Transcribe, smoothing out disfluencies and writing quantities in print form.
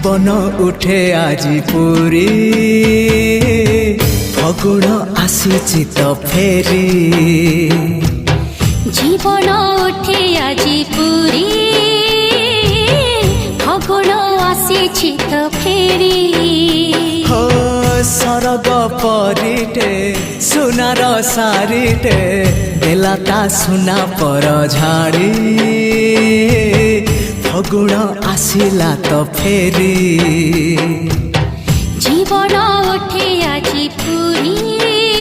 জীবন উঠে আজি পুরী ফগুণ আসিছি তো ফেরি জীবন উঠে আজি পুরী ফগুণ আসিছি তো ফেরি হো সরগ পরিটে সোনার সারিটে দেলা তা সোনা পর ঝাড়ি ফগুণ আসিলা তো ফেরি জীবন উঠে আজি পুরী